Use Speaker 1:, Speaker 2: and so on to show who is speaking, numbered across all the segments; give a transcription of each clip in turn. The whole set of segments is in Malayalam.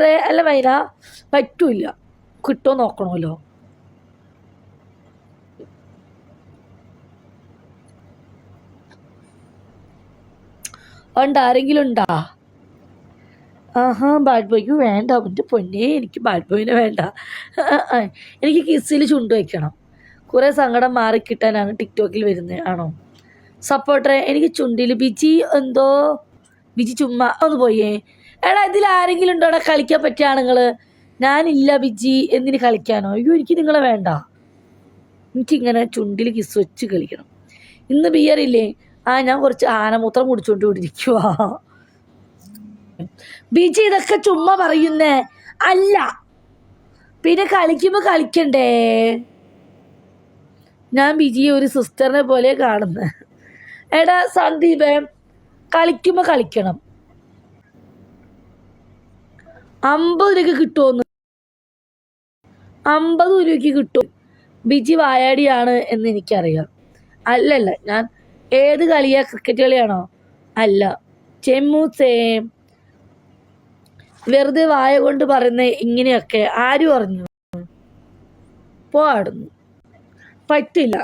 Speaker 1: സപ്പോർട്ടറെ അല്ല വൈര പറ്റൂല, കിട്ടുമോ നോക്കണമല്ലോ. അതുകൊണ്ട് ആരെങ്കിലും ഉണ്ടാ? ആഹാ, ബാഡ് ബോയ്ക്ക് വേണ്ട. അവൻ്റെ പൊന്നേ, എനിക്ക് ബാഡ് ബോയിനെ വേണ്ട. എനിക്ക് കിസ്സിൽ ചുണ്ട് വയ്ക്കണം. കുറേ സങ്കടം മാറിക്കിട്ടാനാണ് ടിക്ടോക്കിൽ വരുന്നത് ആണോ? സപ്പോർട്ടറെ എനിക്ക് ചുണ്ടിൽ ബിജി എന്തോ, ബിജി ചുമ്മാ ഒന്ന് പോയേ. എടാ, ഇതിൽ ആരെങ്കിലും ഉണ്ടോ അവിടെ കളിക്കാൻ പറ്റിയ ആണുങ്ങൾ? ഞാനില്ല ബിജി, എന്തിന് കളിക്കാനോ? അയ്യോ, എനിക്ക് നിങ്ങളെ വേണ്ട. എനിക്കിങ്ങനെ ചുണ്ടിൽ കിസ് വെച്ച് കളിക്കണം. ഇന്ന് ബിയറില്ലേ? ഞാൻ കുറച്ച് ആനമൂത്രം കുടിച്ചോണ്ട് ഇരിക്കുക. ബിജി ഇതൊക്കെ ചുമ്മാ പറയുന്നേ അല്ല, പിന്നെ കളിക്കുമ്പോൾ കളിക്കണ്ടേ? ഞാൻ ബിജിയെ ഒരു സിസ്റ്ററിനെ പോലെ കാണുന്നത്. എടാ സന്ദീപേ, കളിക്കുമ്പോൾ കളിക്കണം. 50 രൂപയ്ക്ക് കിട്ടുമെന്ന്. 50 രൂപയ്ക്ക് കിട്ടും. ബിജി വായാടിയാണ് എന്ന് എനിക്കറിയാം. അല്ലല്ല, ഞാൻ ഏത് കളിയാ? ക്രിക്കറ്റ് കളിയാണോ? അല്ല ചെമ്മൂസേ, വെറുതെ വായ കൊണ്ട് പറയുന്ന ഇങ്ങനെയൊക്കെ ആര് പറഞ്ഞു? പോടുന്നു, പറ്റില്ല.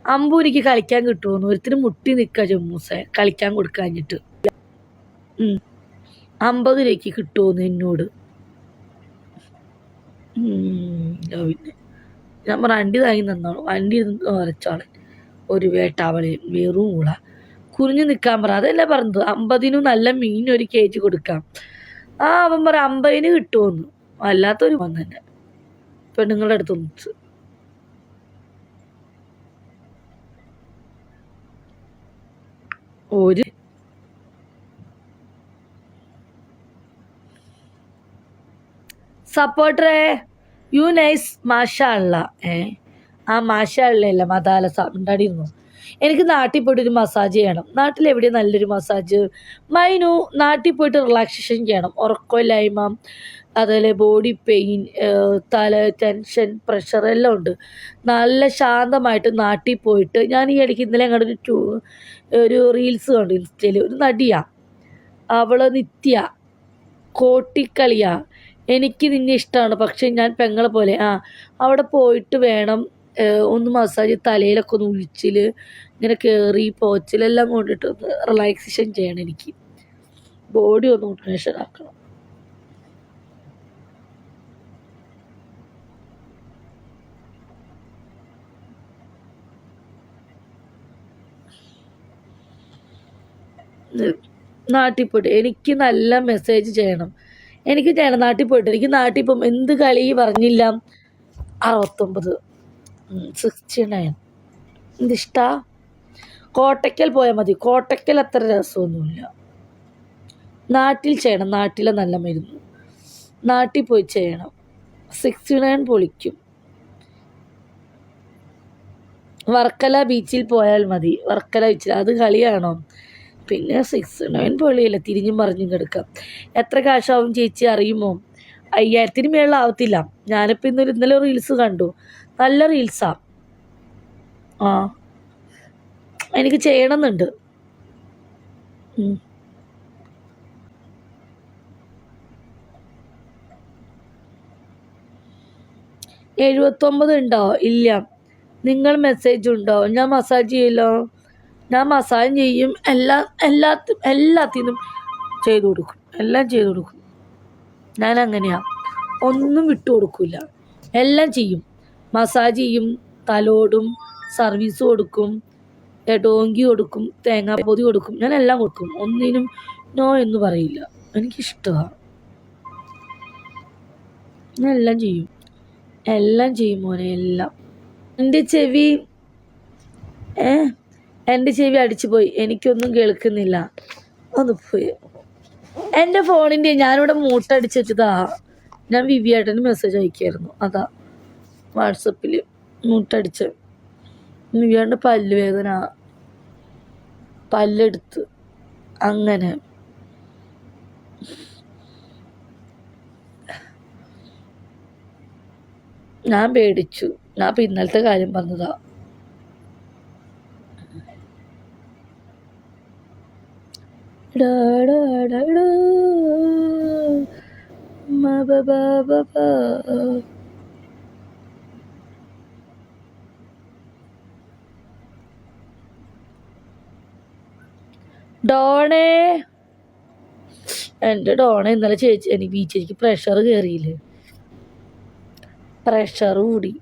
Speaker 1: 50 രൂപയ്ക്ക് കളിക്കാൻ കിട്ടുമെന്ന് ഒരുത്തിന് മുട്ടി നിൽക്കുക ചെമ്മൂസെ, കളിക്കാൻ കൊടുക്കാഞ്ഞിട്ട്. 50 രൂപയ്ക്ക് കിട്ടുമെന്ന് എന്നോട്. പിന്നെ ഞാൻ വണ്ടി താങ്ങി തന്നോളൂ, വണ്ടി വരച്ചോളെ. ഒരു വേട്ടാവളി വെറും ഊള, കുനിഞ്ഞു നിൽക്കാൻ പറ. അതല്ലേ പറഞ്ഞത്, 50 നല്ല മീൻ 1 kg കൊടുക്കാം. അവൻ പറ 50 കിട്ടുമെന്ന്. വല്ലാത്തൊരു മോൻ തന്നെ പെണ്ണുങ്ങളുടെ അടുത്ത് ഒന്നിച്ച്. ഒരു സപ്പോർട്ടറെ യു നൈസ് മാഷല്ല. മാഷല്ല മതാല ഉണ്ടാടിയിരുന്നു. എനിക്ക് നാട്ടിൽ പോയിട്ട് ഒരു മസാജ് ചെയ്യണം. നാട്ടിലെവിടെയാണ് നല്ലൊരു മസാജ്? മൈനു, നാട്ടിൽ പോയിട്ട് റിലാക്സേഷൻ ചെയ്യണം. ഉറക്കമില്ലായ്മ, അതുപോലെ ബോഡി പെയിൻ, തല ടെൻഷൻ, പ്രഷർ എല്ലാം ഉണ്ട്. നല്ല ശാന്തമായിട്ട് നാട്ടിൽ പോയിട്ട്, ഞാൻ ഈ ഇടയ്ക്ക് ഇന്നലെ അങ്ങോട്ട് ഒരു റീൽസ് കണ്ടു ഇൻസ്റ്റയിൽ. ഒരു നടിയാണ് അവള്, നിത്യ കോട്ടിക്കളിയാ. എനിക്ക് നിന്നെ ഇഷ്ടമാണ്, പക്ഷെ ഞാൻ പെങ്ങളെ പോലെ. അവിടെ പോയിട്ട് വേണം ഒന്ന് മസാജ്, തലയിലൊക്കെ ഒന്ന് ഉഴിച്ചിൽ, ഇങ്ങനെ കയറി പോച്ചിലെല്ലാം കൊണ്ടിട്ട് ഒന്ന് റിലാക്സേഷൻ ചെയ്യണം. എനിക്ക് ബോഡി ഒന്ന് ഉന്മേഷം ആക്കണം. നാട്ടിൽ പോയിട്ട് എനിക്ക് നല്ല മെസ്സേജ് ചെയ്യണം. എനിക്ക് ചെയ്യണം നാട്ടിൽ പോയിട്ട്. എനിക്ക് നാട്ടിൽ പോകും. എന്ത് കളി പറഞ്ഞില്ല? 69, 69 എന്തിഷ്ടാ? കോട്ടയ്ക്കൽ പോയാൽ മതി. കോട്ടയ്ക്കൽ അത്ര രസമൊന്നുമില്ല. നാട്ടിൽ ചെയ്യണം, നാട്ടിലെ നല്ല മരുന്ന്. നാട്ടിൽ പോയി ചെയ്യണം. 69 പൊളിക്കും. വർക്കല ബീച്ചിൽ പോയാൽ മതി. വർക്കല ബീച്ചിൽ അത് കളിയാണോ? പിന്നെ 69 പൊളിയല്ല, തിരിഞ്ഞും മറിഞ്ഞും കിടക്കാം. എത്ര കാശാവും ചേച്ചി അറിയുമോ? 5000 മേളിൽ ആവത്തില്ല. ഞാനിപ്പോൾ ഇന്നലെ റീൽസ് കണ്ടു, നല്ല റീൽസാ. എനിക്ക് ചെയ്യണമെന്നുണ്ട്. 79 ഉണ്ടോ? ഇല്ല. നിങ്ങൾ മെസ്സേജ് ഉണ്ടോ? ഞാൻ മസാജ് ചെയ്യല്ലോ. ഞാൻ മസാജ് ചെയ്യും. എല്ലാത്തിനും ചെയ്തു കൊടുക്കും. എല്ലാം ചെയ്തു കൊടുക്കും. ഞാൻ അങ്ങനെയാണ്, ഒന്നും വിട്ടു കൊടുക്കില്ല. എല്ലാം ചെയ്യും. മസാജ് ചെയ്യും, തലോടും, സർവീസ് കൊടുക്കും, ഡോങ്കി കൊടുക്കും, തേങ്ങാപ്പൊതി കൊടുക്കും. ഞാൻ എല്ലാം കൊടുക്കും. ഒന്നിനും നോ എന്ന് പറയില്ല. എനിക്കിഷ്ടമാണ്. ഞാൻ എല്ലാം ചെയ്യും. എല്ലാം ചെയ്യും മോനെ, എല്ലാം. എൻ്റെ ചെവി അടിച്ചു പോയി. എനിക്കൊന്നും കേൾക്കുന്നില്ല. ഒന്ന് പോയി. എൻ്റെ ഫോണിൻ്റെ ഞാനിവിടെ മൂട്ടടിച്ച് വെച്ചതാ. ഞാൻ വിവിയേട്ടന് മെസ്സേജ് അയക്കായിരുന്നു, അതാ വാട്സപ്പിൽ മൂട്ടടിച്ച്. വിവിയേട്ടൻ്റെ പല്ല് വേദന, പല്ലെടുത്ത് അങ്ങനെ. ഞാൻ പേടിച്ചു. ഞാൻ ഇപ്പം ഇന്നലത്തെ കാര്യം പറഞ്ഞതാ. ഡോണേ, എൻ്റെ ഡോണ ഇന്നലെ ചേച്ചി എനിക്ക് ബീച്ചിലേക്ക് പ്രഷർ കയറിയില്ലേ, പ്രഷർ കൂടി.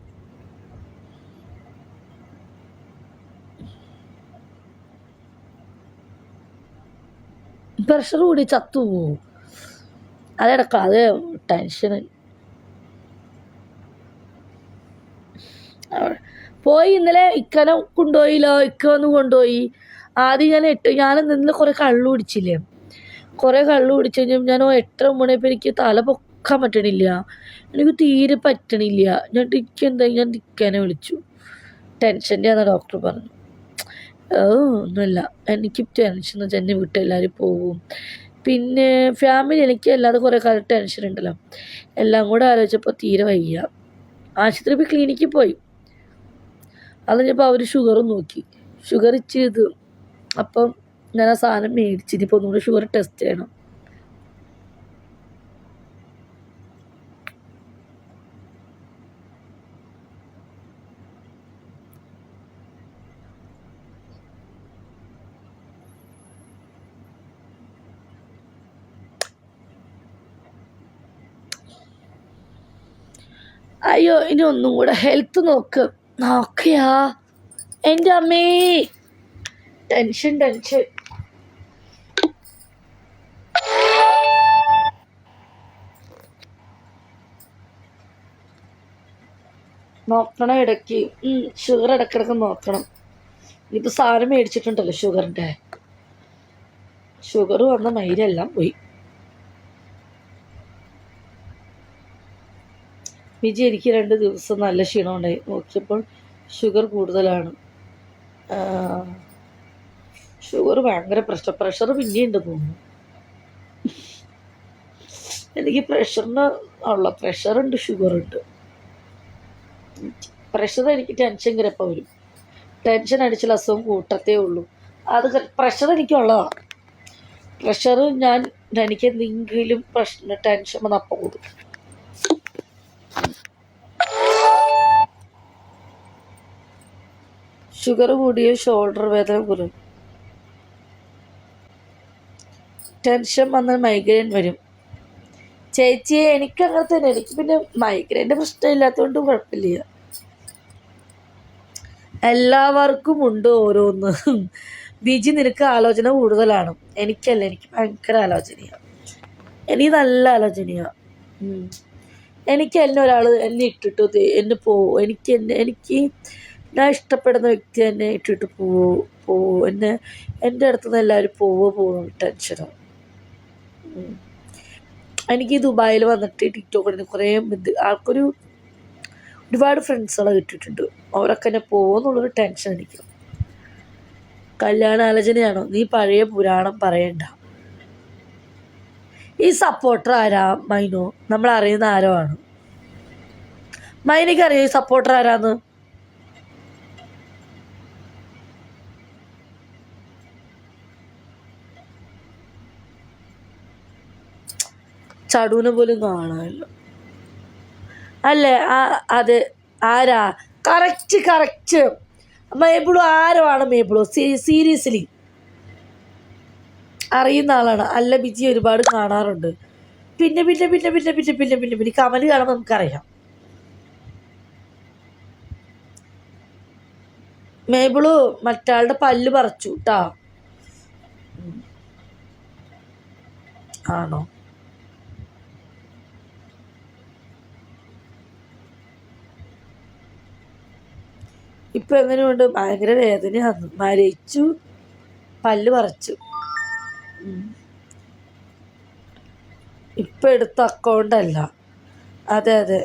Speaker 1: പ്രഷർ കൂടി ചത്തുപോവും. അതെടക്കാം, അത് ടെൻഷൻ പോയി. ഇന്നലെ ഇക്കനെ കൊണ്ടുപോയില്ലോ, ഇക്ക വന്ന് കൊണ്ടുപോയി. ആദ്യം ഞാൻ നിന്ന് കുറേ കള്ളു കുടിച്ചില്ലേ, കുറേ കള്ളു കുടിച്ചു കഴിഞ്ഞാൽ ഞാൻ 8:30 മണിയപ്പോൾ എനിക്ക് തല പൊക്കാൻ പറ്റണില്ല, എനിക്ക് തീരെ പറ്റണില്ല. ഞാൻ ഇക്കനെ വിളിച്ചു, ടെൻഷൻ്റെ ആണെന്ന് ഡോക്ടർ പറഞ്ഞു. ഒന്നുമില്ല, എനിക്ക് ടെൻഷൻ എന്ന് വെച്ചാൽ എൻ്റെ വീട്ടിലെല്ലാവരും പോവും, പിന്നെ ഫാമിലി, എനിക്ക് അല്ലാതെ കുറേ കാലം ടെൻഷൻ ഉണ്ടല്ലോ, എല്ലാം കൂടെ ആലോചിച്ചപ്പോൾ തീരെ വയ്യ. ആശുപത്രി പോയി ക്ലിനിക്കിൽ പോയി. അത് കഴിഞ്ഞപ്പോൾ അവർ ഷുഗറും നോക്കി, ഷുഗർ ചെയ്തു. അപ്പം ഞാൻ ആ സാധനം മേടിച്ചിട്ട് ഇപ്പോൾ ഒന്നുകൂടി ഷുഗർ ടെസ്റ്റ് ചെയ്യണം. അയ്യോ, ഇനി ഒന്നും കൂടെ ഹെൽത്ത് നോക്കിയാ എൻ്റെ അമ്മേ, ടെൻഷൻ. നോക്കണം ഇടയ്ക്ക്, ഷുഗർ ഇടയ്ക്കിടയ്ക്ക് നോക്കണം. ഇനിയിപ്പോൾ സാധനം മേടിച്ചിട്ടുണ്ടല്ലോ ഷുഗറിൻ്റെ, ഷുഗർ വന്ന മൈരെല്ലാം പോയി. വിജി എനിക്ക് 2 ദിവസം നല്ല ക്ഷീണമുണ്ടായി, നോക്കിയപ്പോൾ ഷുഗർ കൂടുതലാണ്. ഷുഗർ ഭയങ്കര പ്രഷർ പിന്നെയുണ്ട് തോന്നുന്നു. എനിക്ക് പ്രഷറുണ്ട്, ഷുഗറുണ്ട്. പ്രഷർ എനിക്ക് ടെൻഷൻ കയറിയപ്പോൾ വരും, ടെൻഷൻ അടിച്ചാൽ അസുഖം കൂട്ടത്തേ ഉള്ളൂ. അത് പ്രഷർ എനിക്കുള്ളതാണ്. പ്രഷർ എനിക്ക് എന്തെങ്കിലും ടെൻഷൻ വന്ന് അപ്പം കൂടും. ഷുഗർ കൂടിയ ഷോൾഡർ വേദന കുറയും, ടെൻഷൻ വന്നാൽ മൈഗ്രെയിൻ വരും. ചേച്ചിയെ എനിക്ക് അങ്ങനെ തന്നെ, എനിക്ക് പിന്നെ മൈഗ്രെയിൻ്റെ പ്രശ്നമില്ലാത്തതുകൊണ്ട് കുഴപ്പമില്ല. എല്ലാവർക്കും ഉണ്ട് ഓരോന്ന്. ബിജി നിനക്ക് ആലോചന കൂടുതലാണ്, എനിക്കല്ല, എനിക്ക് ഭയങ്കര ആലോചനയാണ്, എനിക്ക് നല്ല ആലോചനയാണ്. എനിക്ക് ഒരാൾ എന്നെ ഇട്ടിട്ട് എന്നെ പോവും, എനിക്ക് ഞാൻ ഇഷ്ടപ്പെടുന്ന വ്യക്തി എന്നെ ഇട്ടിട്ട് പോവും, എൻ്റെ അടുത്തുനിന്ന് എല്ലാവരും പോകും ടെൻഷനാണ്. എനിക്ക് ദുബായിൽ വന്നിട്ട് ടിക്ടോക്കിൽ കുറേ ഒരുപാട് ഫ്രണ്ട്സുകളെ കിട്ടിയിട്ടുണ്ട്, അവരൊക്കെ എന്നെ പോകുമെന്നുള്ളൊരു ടെൻഷൻ എനിക്ക്. കല്യാണ ആലോചനയാണോ? നീ പഴയ പുരാണം പറയണ്ട. ഈ സപ്പോർട്ടർ ആരാ മൈനോ? നമ്മൾ അറിയുന്ന ആരോ ആണ്. മൈനയ്ക്ക് അറിയോ ഈ സപ്പോർട്ടർ ആരാന്ന്? ചടൂനെ പോലും കാണാമല്ലോ അല്ലേ? അത് ആരാ? കറക്റ്റ് മേബിളോ ആരോ ആണ്, മേബിളോ സീരിയസ്ലി അറിയുന്ന ആളാണ്. അല്ല ബിജി ഒരുപാട് കാണാറുണ്ട്. പിന്നെ കമല് കാണുമ്പോൾ നമുക്കറിയാം. മേബിളു മറ്റാളുടെ പല്ല് പറിച്ചു കേട്ടാ. ആണോ? ഇപ്പൊ എങ്ങനെയുണ്ട്? ഭയങ്കര വേദനയാണ്, മരയിച്ചു, പല്ല് പറിച്ചു. ഇപ്പൊ എടുത്ത അക്കൗണ്ടല്ല. അതെ